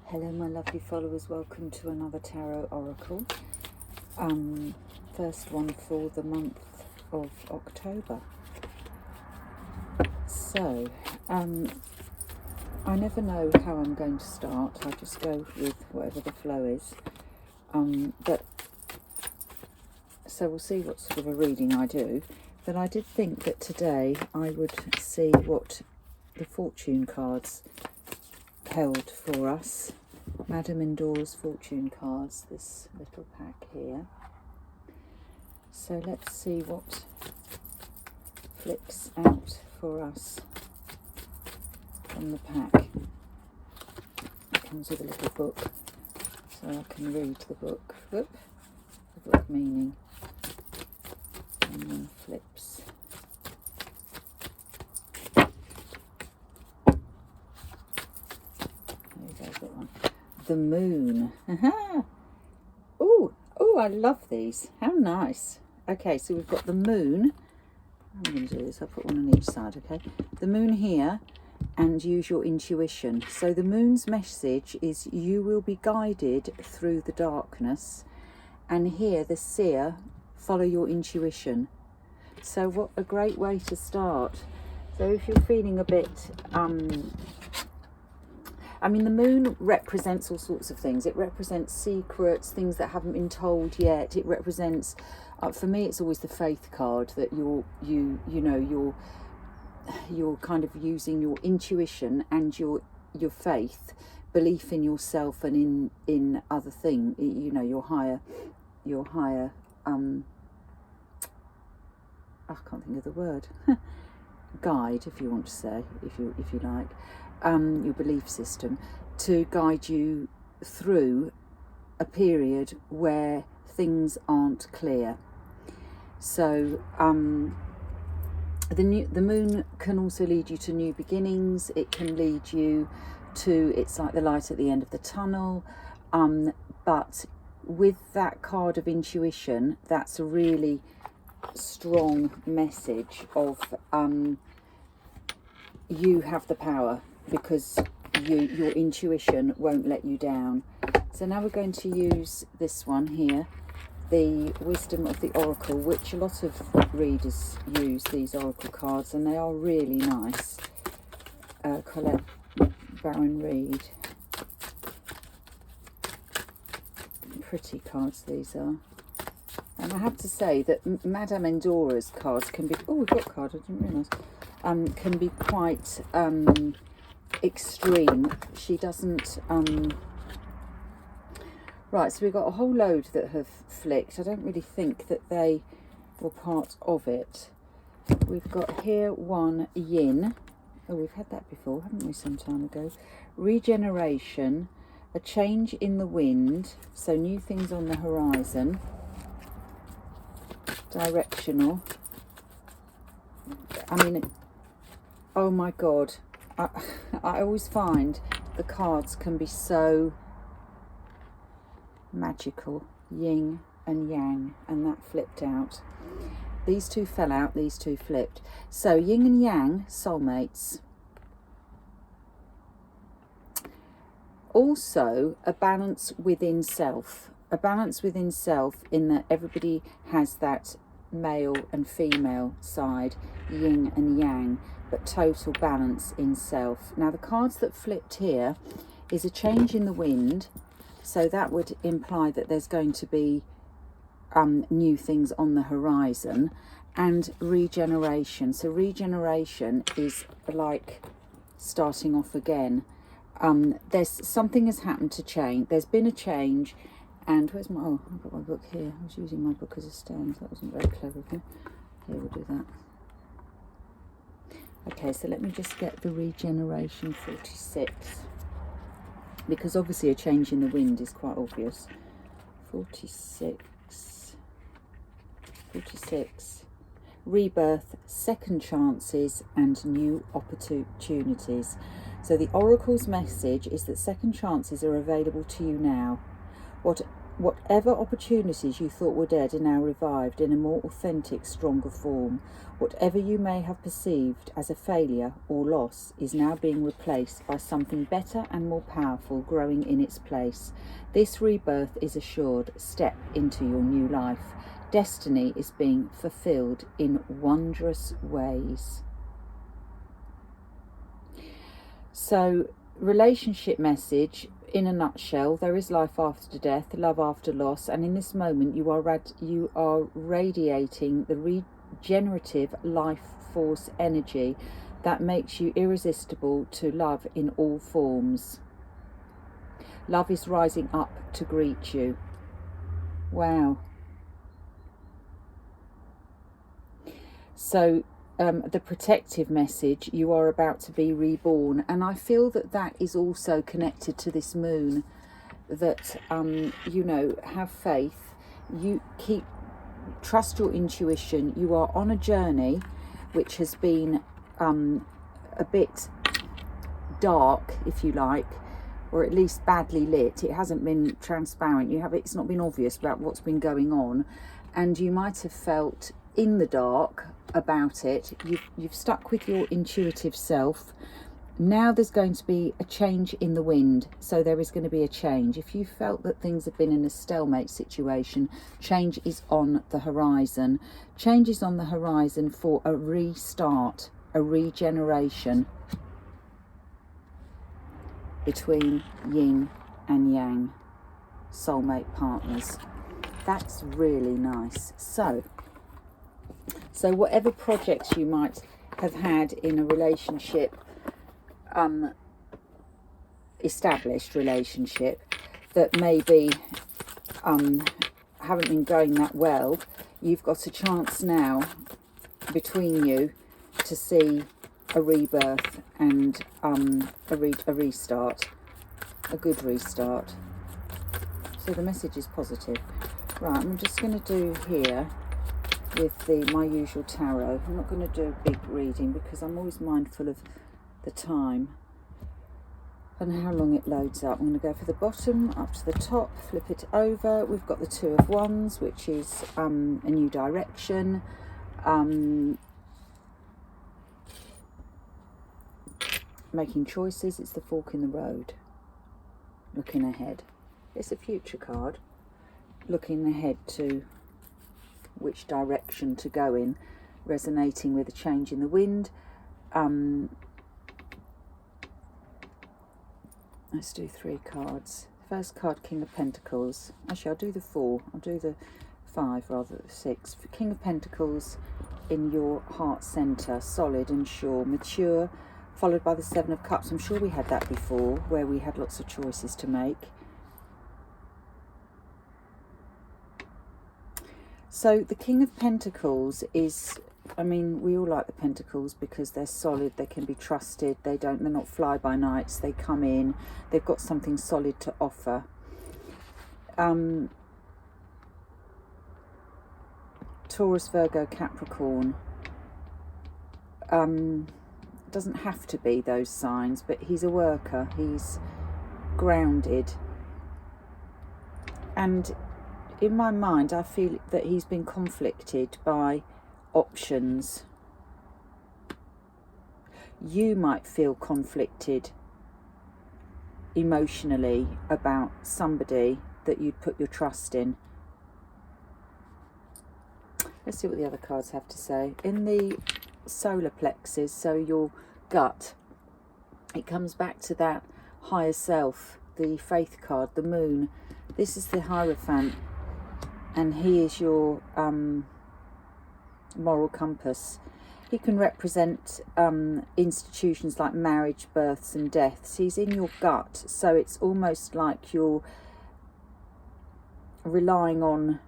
Hello my lovely followers, welcome to another tarot oracle. First one for the month of October. So, I never know how I'm going to start. I just go with whatever the flow is. So we'll see what sort of a reading I do. But I did think that today I would see what the fortune cards held for us. Madame Endor's fortune cards, this little pack here. So let's see what flips out for us from the pack. It comes with a little book, so I can read the book. Whoop, the book meaning. And then flips. The moon. Oh, I love these. How nice. Okay, so we've got the moon. I'm going to do this. I'll put one on each side, okay? The moon here, and use your intuition. So the moon's message is you will be guided through the darkness. And here, the seer, follow your intuition. So what a great way to start. So if you're feeling a bit... I mean, the moon represents all sorts of things. It represents secrets, things that haven't been told yet. It represents, for me, it's always the faith card, that you're kind of using your intuition and your faith, belief in yourself and in other things. You know, your higher. I can't think of the word. Guide, if you want to say, if you like. Your belief system, to guide you through a period where things aren't clear. So the moon can also lead you to new beginnings. It can lead you to, it's like the light at the end of the tunnel, but with that card of intuition, that's a really strong message of you have the power, because your intuition won't let you down. So now we're going to use this one here, the Wisdom of the Oracle, which a lot of readers use, these oracle cards, and they are really nice. Colette Baron Reed. Pretty cards these are. And I have to say that Madame Endora's cards can be... Oh, we've got a card, I didn't realise. Can be quite... extreme. She doesn't right, so we've got a whole load that have flicked. I don't really think that they were part of it. We've got here one yin. Oh, we've had that before, haven't we, some time ago? Regeneration, a change in the wind, so new things on the horizon. Directional. I mean, oh my god, I always find the cards can be so magical. Yin and yang, and that flipped out. These two fell out, these two flipped. So yin and yang, soulmates. Also a balance within self. A balance within self in that everybody has that male and female side, yin and yang, but total balance in self. Now the cards that flipped here is a change in the wind, so that would imply that there's going to be new things on the horizon, and regeneration. So regeneration is like starting off again. There's something has happened to change. There's been a change, and where's my... Oh, I've got my book here. I was using my book as a stand. That wasn't very clever of me. Here, we'll do that. Okay, so let me just get the regeneration 46, because obviously a change in the wind is quite obvious. 46, rebirth, second chances and new opportunities. So the oracle's message is that second chances are available to you now. Whatever opportunities you thought were dead are now revived in a more authentic, stronger form. Whatever you may have perceived as a failure or loss is now being replaced by something better and more powerful growing in its place. This rebirth is assured. Step into your new life. Destiny is being fulfilled in wondrous ways. So, relationship message in a nutshell: there is life after death, love after loss, and in this moment you are radiating the regenerative life force energy that makes you irresistible to love in all forms. Love is rising up to greet you. Wow. So the protective message: you are about to be reborn. And I feel that that is also connected to this moon, that you know, have faith, you trust your intuition. You are on a journey which has been a bit dark, if you like, or at least badly lit. It hasn't been transparent. It's not been obvious about what's been going on, and you might have felt in the dark about it. You've stuck with your intuitive self. Now there's going to be a change in the wind, so there is going to be a change. If you felt that things have been in a stalemate situation, change is on the horizon. Change is on the horizon for a restart, a regeneration between yin and yang, soulmate partners. That's really nice. So whatever projects you might have had in a relationship, established relationship, that maybe haven't been going that well, you've got a chance now between you to see a rebirth and a restart, a good restart. So the message is positive. Right, I'm just going to do here with my usual tarot. I'm not going to do a big reading because I'm always mindful of the time and how long it loads up. I'm going to go for the bottom up to the top, flip it over. We've got the Two of Wands, which is a new direction. Making choices. It's the fork in the road. Looking ahead. It's a future card. Looking ahead to which direction to go in, resonating with a change in the wind. Let's do 3 cards. First card, King of Pentacles. Actually, I'll do the 4. I'll do the 5 rather than 6. King of Pentacles in your heart centre, solid and sure, mature, followed by the 7 of Cups. I'm sure we had that before, where we had lots of choices to make. So the King of Pentacles is, I mean, we all like the Pentacles because they're solid, they can be trusted, they're not fly-by-nights, they come in, they've got something solid to offer. Taurus, Virgo, Capricorn. Doesn't have to be those signs, but he's a worker, he's grounded. And in my mind, I feel that he's been conflicted by options. You might feel conflicted emotionally about somebody that you'd put your trust in. Let's see what the other cards have to say. In the solar plexus, so your gut, it comes back to that higher self, the faith card, the moon. This is the Hierophant, and he is your moral compass. He can represent institutions like marriage, births and deaths. He's in your gut, so it's almost like you're relying on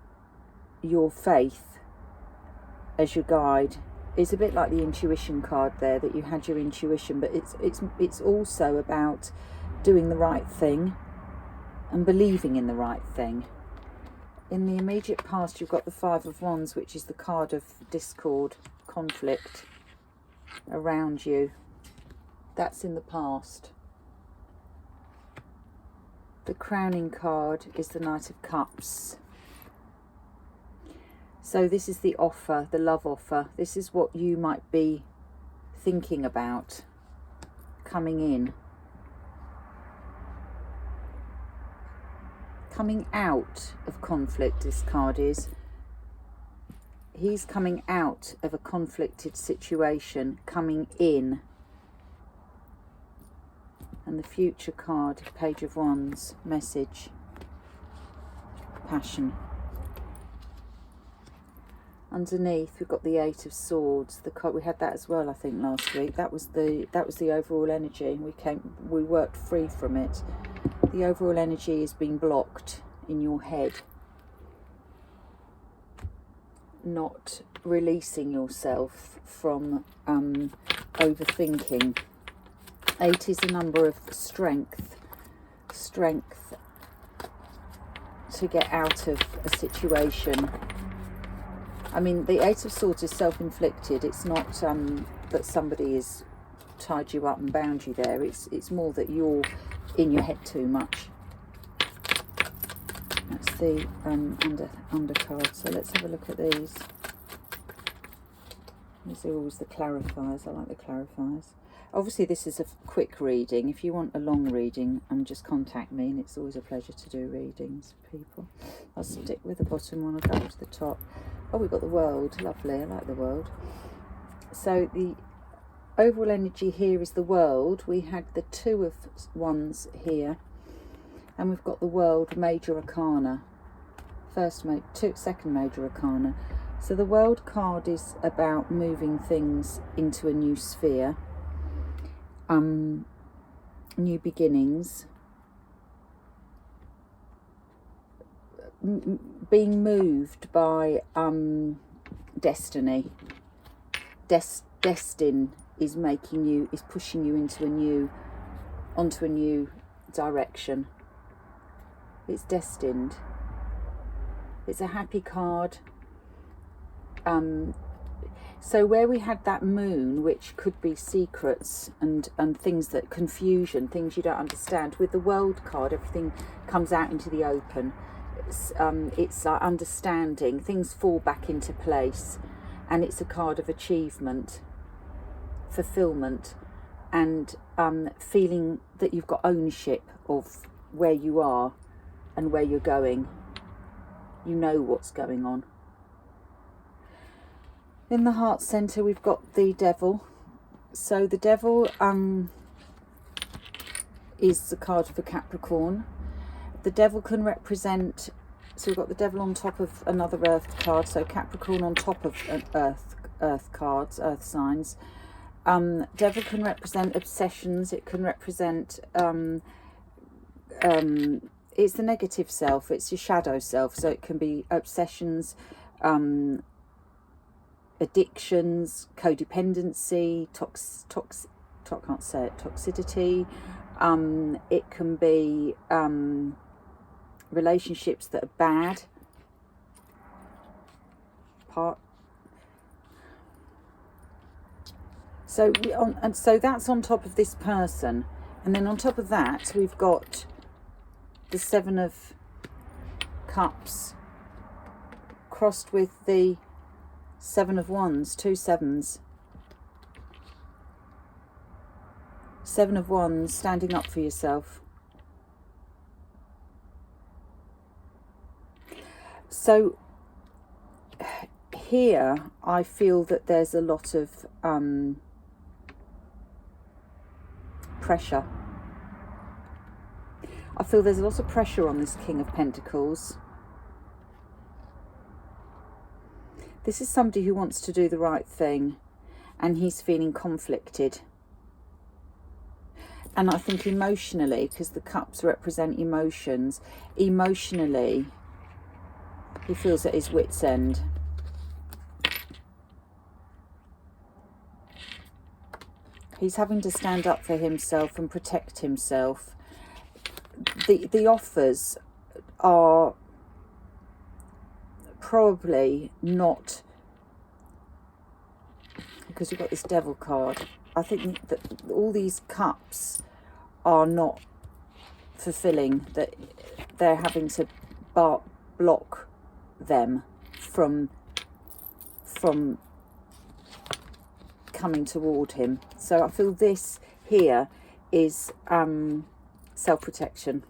your faith as your guide. It's a bit like the intuition card there, that you had your intuition, but it's also about doing the right thing and believing in the right thing. In the immediate past, you've got the 5 of Wands, which is the card of discord, conflict around you. That's in the past. The crowning card is the Knight of Cups. So this is the offer, the love offer. This is what you might be thinking about coming in. Coming out of conflict, this card is. He's coming out of a conflicted situation, coming in. And the future card, Page of Wands, message, passion. Underneath we've got the Eight of Swords. The card, we had that as well, I think, last week. That was the overall energy. We worked free from it. The overall energy is being blocked in your head. Not releasing yourself from overthinking. 8 is a number of strength to get out of a situation. I mean, the Eight of Swords is self-inflicted. It's not that somebody has tied you up and bound you there. It's more that you're in your head too much. That's the undercard. So let's have a look at these. These are always the clarifiers. I like the clarifiers. Obviously, this is a quick reading. If you want a long reading, just contact me, and it's always a pleasure to do readings, people. I'll stick with the bottom one. I'll go up to the top. Oh, we've got the World. Lovely. I like the World. So the overall energy here is the World. We had the Two of Wands here, and we've got the World, Major Arcana. Second Major Arcana. So the World card is about moving things into a new sphere, new beginnings, being moved by destiny. Destin is pushing you onto a new direction. It's destined. It's a happy card. So where we had that moon, which could be secrets and things that confusion, things you don't understand, with the World card, everything comes out into the open. It's like understanding, things fall back into place, and it's a card of achievement, fulfillment, and feeling that you've got ownership of where you are and where you're going. You know what's going on. In the heart centre, we've got the Devil. So the Devil is the card for Capricorn. The Devil can represent, so we've got the Devil on top of another Earth card, so Capricorn on top of an Earth cards, Earth signs. Devil can represent obsessions. It can represent, it's the negative self, it's your shadow self, so it can be obsessions, addictions, codependency, can't say it, toxicity. It can be relationships that are bad. So that's on top of this person, and then on top of that we've got the Seven of Cups crossed with the Seven of Wands, 2 sevens. Seven of Wands, standing up for yourself. So here I feel that there's a lot of pressure. I feel there's a lot of pressure on this King of Pentacles. This is somebody who wants to do the right thing, and he's feeling conflicted. And I think emotionally, because the cups represent emotions, emotionally he feels at his wit's end. He's having to stand up for himself and protect himself. The offers are probably not, because we've got this Devil card. I think that all these cups are not fulfilling, that they're having to block them from coming toward him. So I feel this here is self-protection.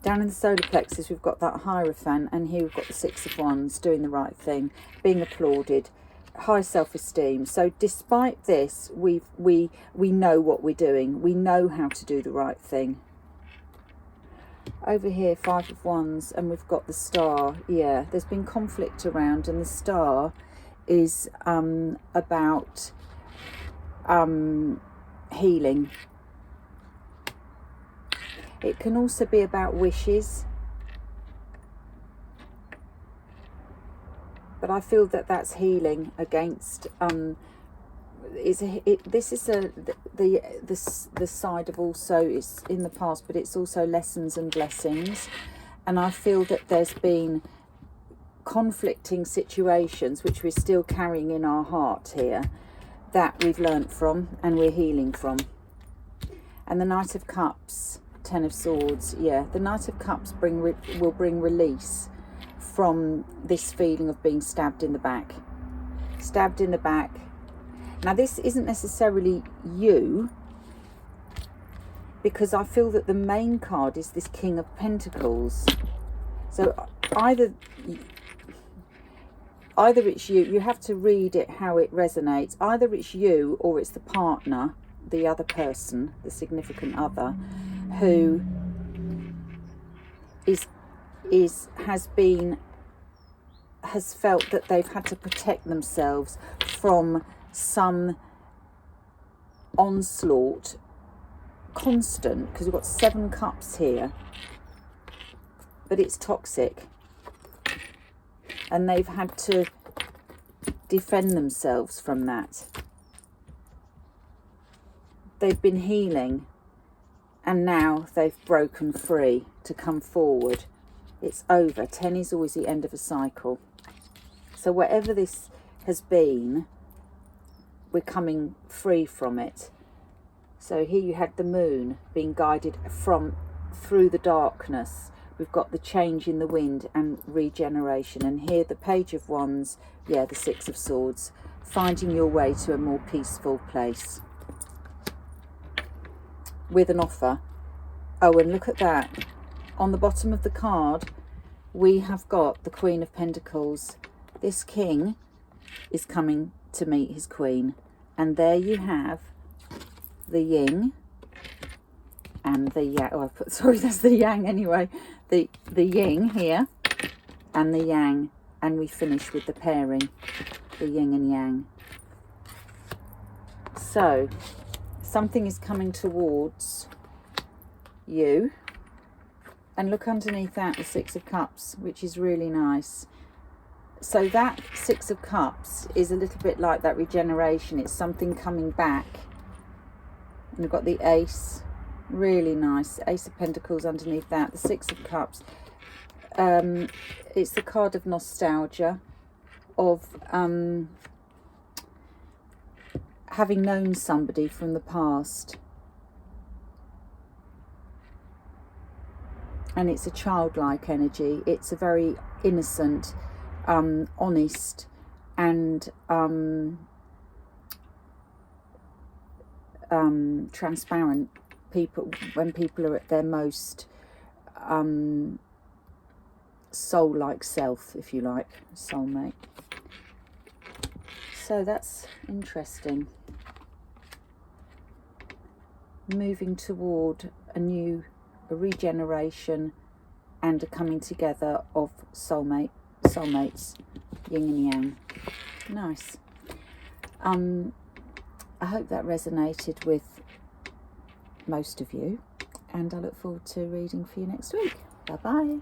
Down in the solar plexus, we've got that Hierophant, and here we've got the Six of Wands, doing the right thing, being applauded, high self-esteem. So despite this, we know what we're doing. We know how to do the right thing. Over here, Five of Wands, and we've got the Star. Yeah, there's been conflict around, and the Star is about healing. It can also be about wishes, but I feel that that's healing against this is the side of also, it's in the past, but it's also lessons and blessings. And I feel that there's been conflicting situations which we're still carrying in our heart here, that we've learnt from and we're healing from. And the Knight of Cups, Ten of Swords, yeah, the Knight of Cups will bring release from this feeling of being stabbed in the back. Stabbed in the back. Now this isn't necessarily you, because I feel that the main card is this King of Pentacles. So either it's you have to read it how it resonates. Either it's you or it's the partner, the other person, the significant other, who has felt that they've had to protect themselves from some onslaught, constant, because we've got 7 cups here, but it's toxic, and they've had to defend themselves from that. They've been healing, and now they've broken free to come forward. It's over. 10 is always the end of a cycle. So whatever this has been, we're coming free from it. So here you had the Moon being guided through the darkness. We've got the change in the wind and regeneration. And here the Page of Wands, yeah, the Six of Swords, finding your way to a more peaceful place with an offer. Oh, and look at that. On the bottom of the card, we have got the Queen of Pentacles. This king is coming to meet his queen. And there you have the yin and the yang. Oh, sorry, that's the yang anyway. The yin here and the yang. And we finish with the pairing, the yin and yang. So, something is coming towards you. And look underneath that, the Six of Cups, which is really nice. So that Six of Cups is a little bit like that regeneration. It's something coming back. And we've got the Ace, really nice. Ace of Pentacles underneath that, the Six of Cups. It's the card of nostalgia, of having known somebody from the past. And it's a childlike energy. It's a very innocent, honest, and transparent people, when people are at their most soul-like self, if you like, soulmate. So that's interesting. Moving toward a regeneration and a coming together of soulmates, yin and yang. Nice. I hope that resonated with most of you, and I look forward to reading for you next week. Bye bye.